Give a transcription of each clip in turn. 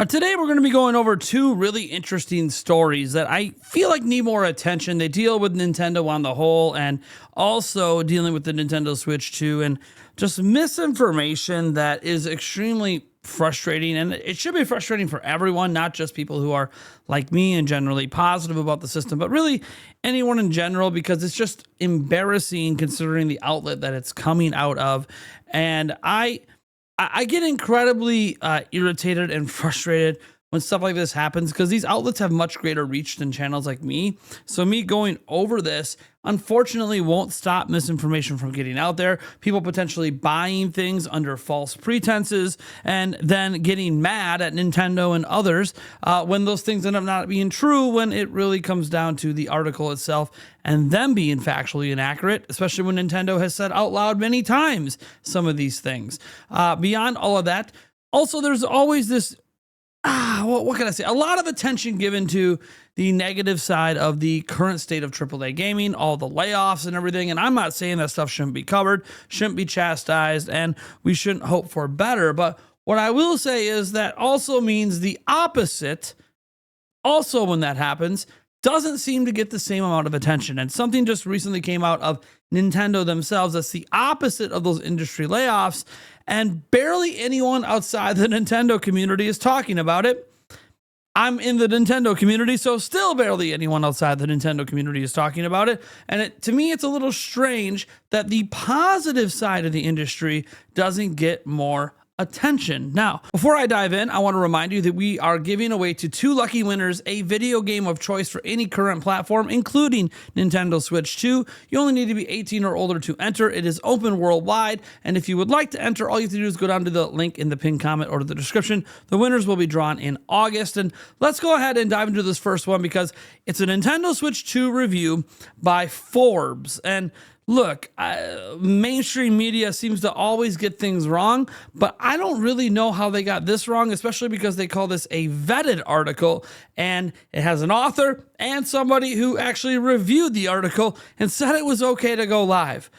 Today, we're going to be going over two really interesting stories that I feel like need more attention. They deal with Nintendo on the whole and also dealing with the Nintendo Switch 2 and just misinformation that is extremely frustrating. And it should be frustrating for everyone, not just people who are like me and generally positive about the system, but really anyone in general, because it's just embarrassing considering the outlet that it's coming out of. And I get incredibly irritated and frustrated when stuff like this happens because these outlets have much greater reach than channels like me. So me going over this, unfortunately, won't stop misinformation from getting out there. People potentially buying things under false pretenses and then getting mad at Nintendo and others when those things end up not being true, when it really comes down to the article itself and them being factually inaccurate, especially when Nintendo has said out loud many times some of these things. Beyond all of that, also, there's always this what can I say? A lot of attention given to the negative side of the current state of AAA gaming, all the layoffs and everything. And I'm not saying that stuff shouldn't be covered, shouldn't be chastised, and we shouldn't hope for better. But what I will say is that also means the opposite. Also, when that happens, doesn't seem to get the same amount of attention. And something just recently came out of Nintendo themselves that's the opposite of those industry layoffs, and barely anyone outside the Nintendo community is talking about it. I'm in the Nintendo community, so still barely anyone outside the Nintendo community is talking about it. And to me, it's a little strange that the positive side of the industry doesn't get more attention. Now, before I dive in, I want to remind you that we are giving away to 2 lucky winners a video game of choice for any current platform, including Nintendo Switch 2. You only need to be 18 or older to enter. It is open worldwide, and if you would like to enter, all you have to do is go down to the link in the pinned comment or to the description. The winners will be drawn in August, and let's go ahead and dive into this first one because it's a Nintendo Switch 2 review by Forbes. And look, mainstream media seems to always get things wrong, but I don't really know how they got this wrong, especially because they call this a vetted article, and it has an author and somebody who actually reviewed the article and said it was okay to go live.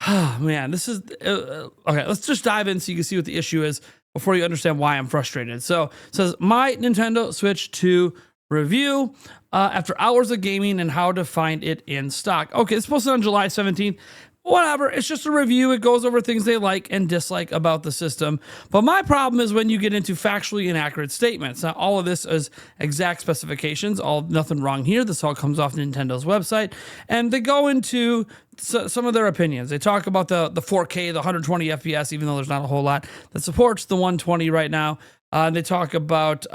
Oh, man, this is... okay, let's just dive in so you can see what the issue is before you understand why I'm frustrated. So it says, my Nintendo Switch 2 review after hours of gaming and how to find it in stock. Okay, it's posted on July 17th. Whatever, it's just a review. It goes over things they like and dislike about the system. But my problem is when you get into factually inaccurate statements. Now, all of this is exact specifications, nothing wrong here. This all comes off Nintendo's website. And they go into some of their opinions. They talk about the 4K, the 120 FPS, even though there's not a whole lot that supports the 120 right now. They talk about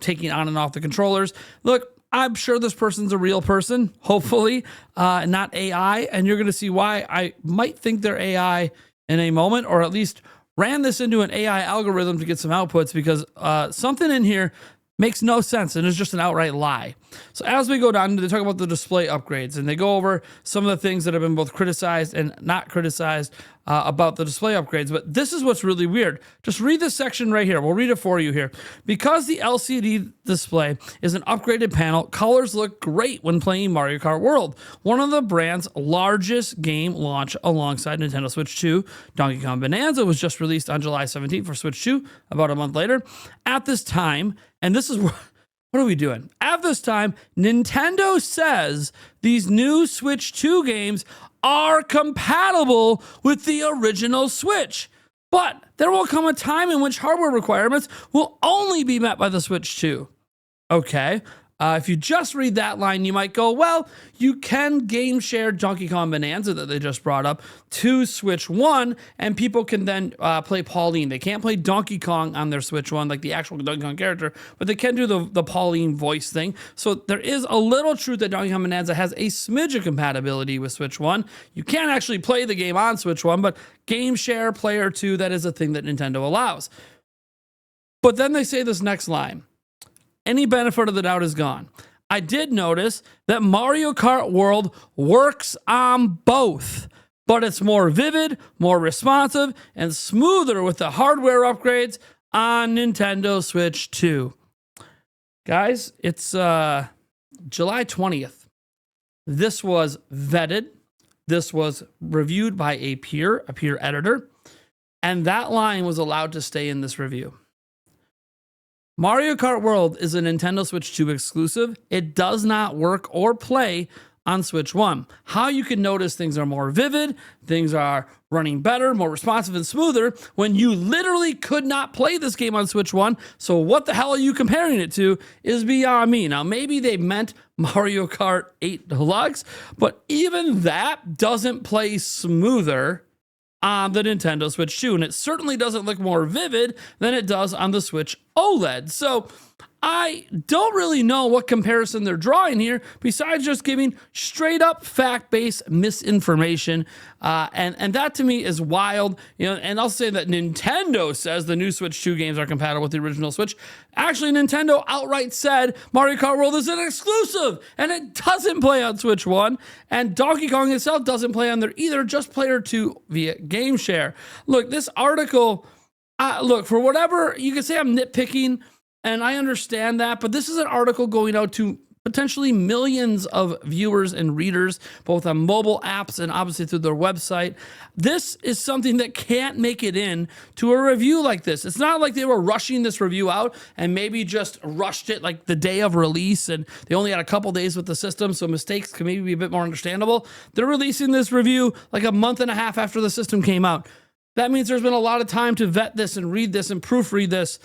taking on and off the controllers. Look, I'm sure this person's a real person, hopefully, not AI, and you're going to see why I might think they're AI in a moment, or at least ran this into an AI algorithm to get some outputs, because something in here makes no sense and is just an outright lie. So as we go down, they talk about the display upgrades, and they go over some of the things that have been both criticized and not criticized about the display upgrades. But this is what's really weird. Just read this section right here. We'll read it for you here. Because the LCD display is an upgraded panel, colors look great when playing Mario Kart World, one of the brand's largest game launch alongside Nintendo Switch 2. Donkey Kong Bonanza was just released on July 17th for Switch 2, about a month later. At this time, and this is what are we doing? At this time, Nintendo says these new Switch 2 games are compatible with the original Switch. But there will come a time in which hardware requirements will only be met by the Switch 2. Okay. If you just read that line, you might go, well, you can game share Donkey Kong Bonanza that they just brought up to Switch 1, and people can then play Pauline. They can't play Donkey Kong on their Switch 1, like the actual Donkey Kong character, but they can do the Pauline voice thing. So there is a little truth that Donkey Kong Bonanza has a smidge of compatibility with Switch 1. You can't actually play the game on Switch 1, but game share Player 2, that is a thing that Nintendo allows. But then they say this next line. Any benefit of the doubt is gone. I did notice that Mario Kart World works on both, but it's more vivid, more responsive, and smoother with the hardware upgrades on Nintendo Switch 2. Guys, it's July 20th. This was vetted. This was reviewed by a peer editor, and that line was allowed to stay in this review. Mario Kart World is a Nintendo Switch 2 exclusive. It does not work or play on Switch 1. How you can notice things are more vivid, things are running better, more responsive and smoother when you literally could not play this game on Switch 1. So what the hell are you comparing it to is beyond me. Now, maybe they meant Mario Kart 8 Deluxe, but even that doesn't play smoother on the Nintendo Switch 2, and it certainly doesn't look more vivid than it does on the Switch OLED. So I don't really know what comparison they're drawing here besides just giving straight up fact-based misinformation. And that to me is wild. And I'll say that Nintendo says the new Switch 2 games are compatible with the original Switch. Actually, Nintendo outright said Mario Kart World is an exclusive and it doesn't play on Switch 1. And Donkey Kong itself doesn't play on there either, just Player 2 via Game Share. Look, this article, look, for whatever, you can say I'm nitpicking, and I understand that, but this is an article going out to potentially millions of viewers and readers, both on mobile apps and obviously through their website. This is something that can't make it in to a review like this. It's not like they were rushing this review out and maybe just rushed it like the day of release and they only had a couple days with the system, so mistakes can maybe be a bit more understandable. They're releasing this review like a month and a half after the system came out. That means there's been a lot of time to vet this and read this and proofread this.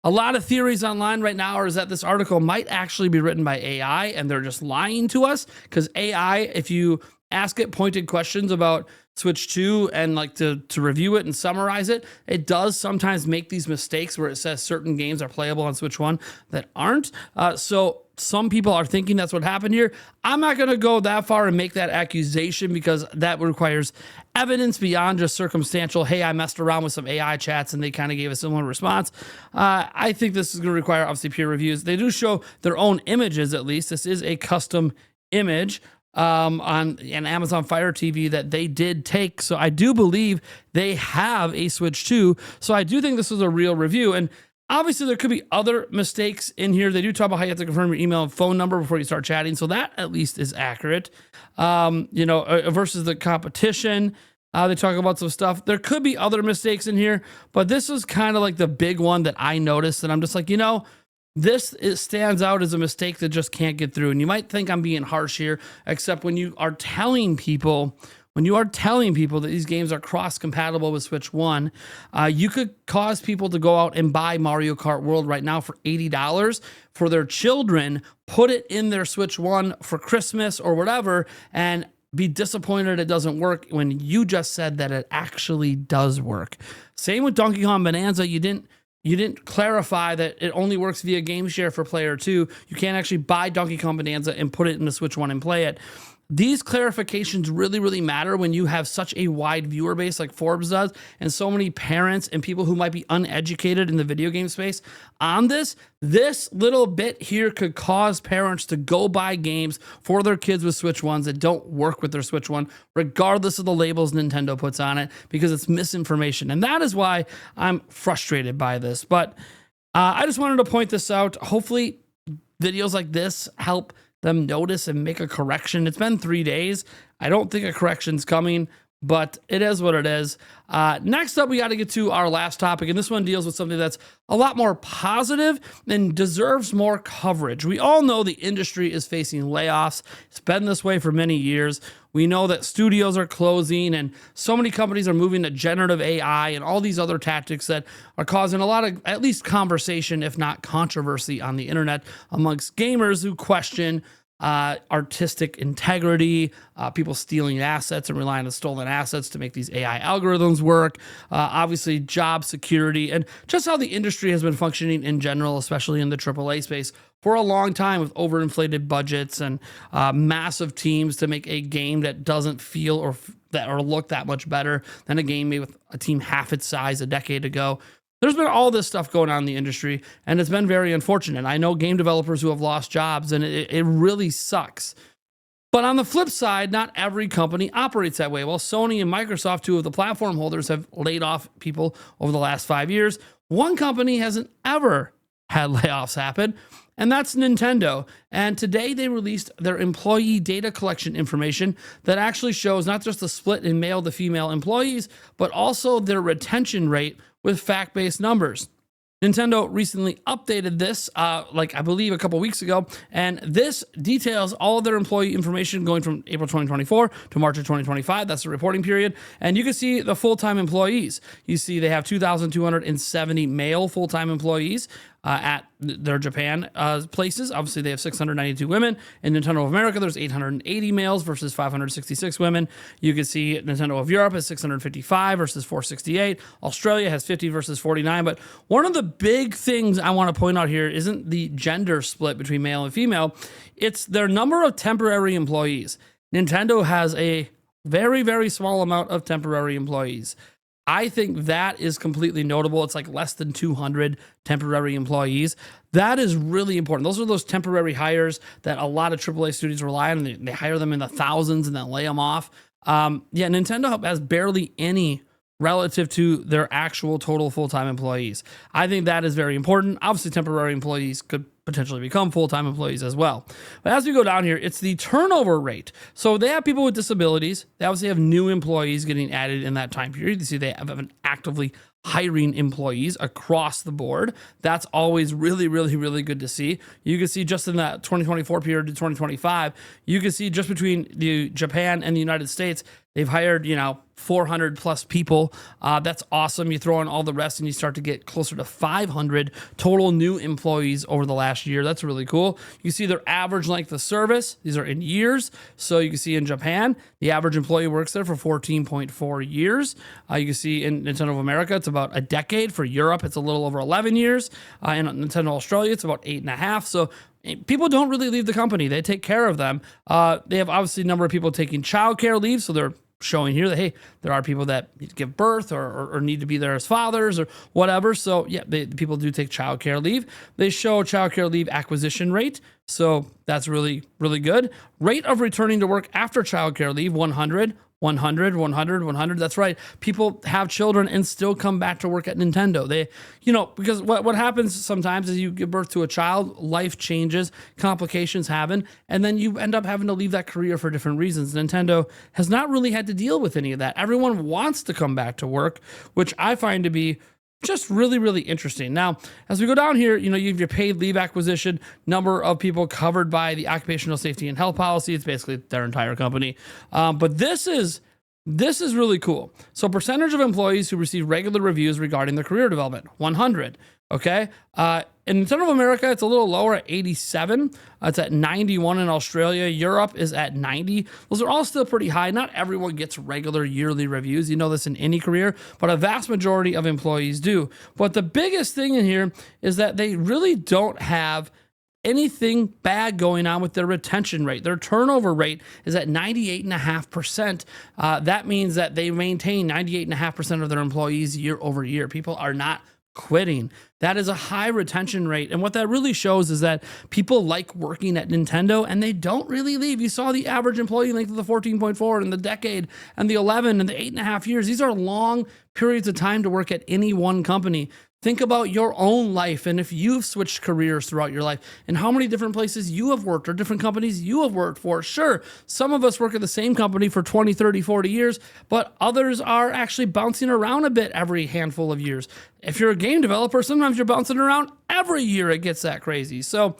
A lot of theories online right now is that this article might actually be written by AI and they're just lying to us, because AI, if you ask it pointed questions about Switch 2 and like to review it and summarize it, it does sometimes make these mistakes where it says certain games are playable on Switch 1 that aren't. So some people are thinking that's what happened here. I'm not going to go that far and make that accusation because that requires evidence beyond just circumstantial, hey, I messed around with some AI chats and they kind of gave a similar response. I think this is going to require obviously peer reviews. They do show their own images, at least. This is a custom image on an Amazon Fire TV that they did take. So I do believe they have a Switch 2. So I do think this is a real review. And obviously, there could be other mistakes in here. They do talk about how you have to confirm your email and phone number before you start chatting. So that at least is accurate. Versus the competition. They talk about some stuff. There could be other mistakes in here, but this is kind of like the big one that I noticed. And I'm just like, it stands out as a mistake that just can't get through. And you might think I'm being harsh here, except when you are telling people that these games are cross-compatible with Switch 1, you could cause people to go out and buy Mario Kart World right now for $80 for their children, put it in their Switch 1 for Christmas or whatever, and be disappointed it doesn't work when you just said that it actually does work. Same with Donkey Kong Bonanza. You didn't clarify that it only works via Game Share for Player 2. You can't actually buy Donkey Kong Bonanza and put it in the Switch 1 and play it. These clarifications really, really matter when you have such a wide viewer base like Forbes does, and so many parents and people who might be uneducated in the video game space on this. This little bit here could cause parents to go buy games for their kids with Switch 1s that don't work with their Switch 1, regardless of the labels Nintendo puts on it, because it's misinformation. And that is why I'm frustrated by this. But I just wanted to point this out. Hopefully, videos like this help them notice and make a correction. It's been 3 days. I don't think a correction's coming, but it is what it is. Next up, we got to get to our last topic, and this one deals with something that's a lot more positive and deserves more coverage. We all know the industry is facing layoffs. It's been this way for many years. We know that studios are closing and so many companies are moving to generative AI and all these other tactics that are causing a lot of at least conversation, if not controversy, on the internet amongst gamers who question artistic integrity, people stealing assets and relying on stolen assets to make these AI algorithms work, obviously job security, and just how the industry has been functioning in general, especially in the AAA space, for a long time with overinflated budgets and massive teams to make a game that doesn't feel or look that much better than a game made with a team half its size a decade ago. There's been all this stuff going on in the industry, and it's been very unfortunate. I know game developers who have lost jobs, and it really sucks. But on the flip side, not every company operates that way. Well, Sony and Microsoft, two of the platform holders, have laid off people over the last 5 years. One company hasn't ever had layoffs happen, and that's Nintendo. And today they released their employee data collection information that actually shows not just the split in male to female employees, but also their retention rate with fact-based numbers. Nintendo recently updated this, like I believe a couple weeks ago, and this details all of their employee information going from April 2024 to March of 2025. That's the reporting period. And you can see the full-time employees. You see they have 2,270 male full-time employees at their Japan places. Obviously, they have 692 women. In Nintendo of America, there's 880 males versus 566 women. You can see Nintendo of Europe has 655 versus 468. Australia has 50 versus 49. But one of the big things I want to point out here isn't the gender split between male and female. It's their number of temporary employees. Nintendo has a very, very small amount of temporary employees. I think that is completely notable. It's like less than 200 temporary employees. That is really important. Those are those temporary hires that a lot of AAA studios rely on. They hire them in the thousands and then lay them off. Nintendo has barely any relative to their actual total full-time employees. I think that is very important. Obviously, temporary employees could potentially become full-time employees as well. But as we go down here, it's the turnover rate. So they have people with disabilities. They obviously have new employees getting added in that time period. You see they have been actively hiring employees across the board. That's always really, really, really good to see. You can see just in that 2024 period to 2025, you can see just between the Japan and the United States, they've hired, 400 plus people. That's awesome. You throw in all the rest and you start to get closer to 500 total new employees over the last year. That's really cool. You see their average length of service. These are in years. So you can see in Japan, the average employee works there for 14.4 years. You can see in Nintendo of America, it's about a decade. For Europe, it's a little over 11 years. In Nintendo Australia, it's about 8.5. So people don't really leave the company. They take care of them. They have obviously a number of people taking childcare leave. So they're showing here that, hey, there are people that need to give birth or need to be there as fathers or whatever. So yeah, people do take childcare leave. They show childcare leave acquisition rate. So that's really, really good. Rate of returning to work after childcare leave, 100. 100, 100, 100. That's right. People have children and still come back to work at Nintendo. They, because what happens sometimes is you give birth to a child, life changes, complications happen, and then you end up having to leave that career for different reasons. Nintendo has not really had to deal with any of that. Everyone wants to come back to work, which I find to be just really, really interesting. Now, as we go down here, you have your paid leave acquisition, number of people covered by the occupational safety and health policy. It's basically their entire company. But this is really cool. So percentage of employees who receive regular reviews regarding their career development, 100. Okay. In Nintendo of America, it's a little lower at 87. It's at 91 in Australia. Europe is at 90. Those are all still pretty high. Not everyone gets regular yearly reviews. You know this in any career, but a vast majority of employees do. But the biggest thing in here is that they really don't have anything bad going on with their retention rate. Their turnover rate is at 98.5%. That means that they maintain 98.5% of their employees year over year. People are not quitting. That is a high retention rate. And what that really shows is that people like working at Nintendo and they don't really leave. You saw the average employee length of the 14.4 and the decade and the 11 and the 8.5 years. These are long periods of time to work at any one company. Think about your own life and if you've switched careers throughout your life and how many different places you have worked or different companies you have worked for. Sure, some of us work at the same company for 20, 30, 40 years, but others are actually bouncing around a bit every handful of years. If you're a game developer, sometimes you're bouncing around every year. It gets that crazy. So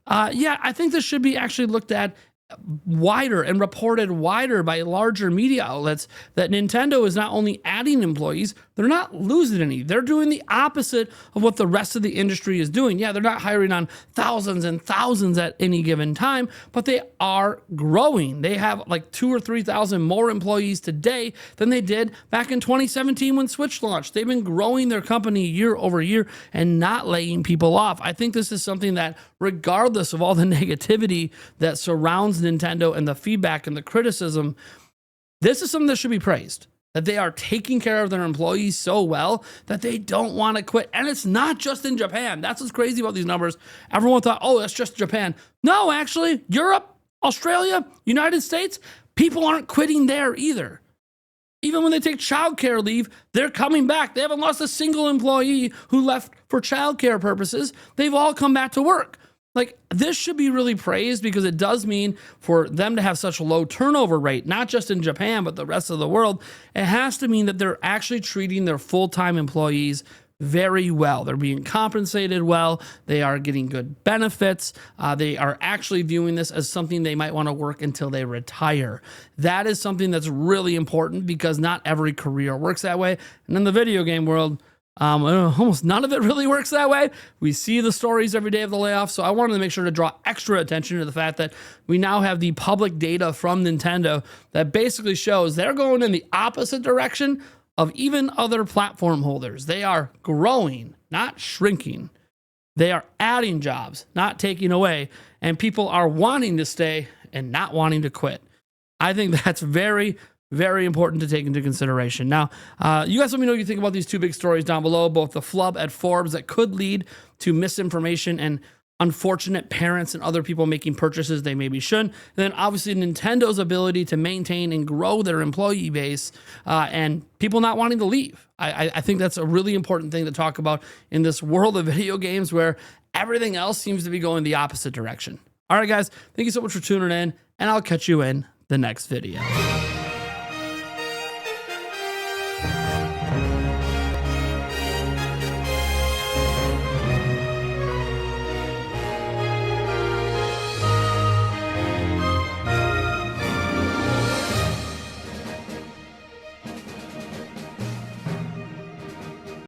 I think this should be actually looked at wider and reported wider by larger media outlets that Nintendo is not only adding employees, they're not losing any. They're doing the opposite of what the rest of the industry is doing. Yeah, they're not hiring on thousands and thousands at any given time, but they are growing. They have like 2,000 or 3,000 more employees today than they did back in 2017 when Switch launched. They've been growing their company year over year and not laying people off. I think this is something that, regardless of all the negativity that surrounds Nintendo and the feedback and the criticism, this is something that should be praised. That they are taking care of their employees so well that they don't want to quit. And it's not just in Japan. That's what's crazy about these numbers. Everyone thought, oh, that's just Japan. No, actually, Europe, Australia, United States, people aren't quitting there either. Even when they take childcare leave, they're coming back. They haven't lost a single employee who left for childcare purposes. They've all come back to work. Like, this should be really praised because it does mean for them to have such a low turnover rate, not just in Japan, but the rest of the world. It has to mean that they're actually treating their full-time employees very well. They're being compensated well. They are getting good benefits. They are actually viewing this as something they might want to work until they retire. That is something that's really important because not every career works that way. And in the video game world, almost none of it really works that way. We see the stories every day of the layoffs. So I wanted to make sure to draw extra attention to the fact that we now have the public data from Nintendo that basically shows they're going in the opposite direction of even other platform holders. They are growing, not shrinking. They are adding jobs, not taking away. And people are wanting to stay and not wanting to quit. I think that's very, very important to take into consideration. Now, you guys let me know what you think about these two big stories down below, both the flub at Forbes that could lead to misinformation and unfortunate parents and other people making purchases they maybe shouldn't. And then obviously Nintendo's ability to maintain and grow their employee base and people not wanting to leave. I think that's a really important thing to talk about in this world of video games where everything else seems to be going the opposite direction. All right, guys, thank you so much for tuning in, and I'll catch you in the next video.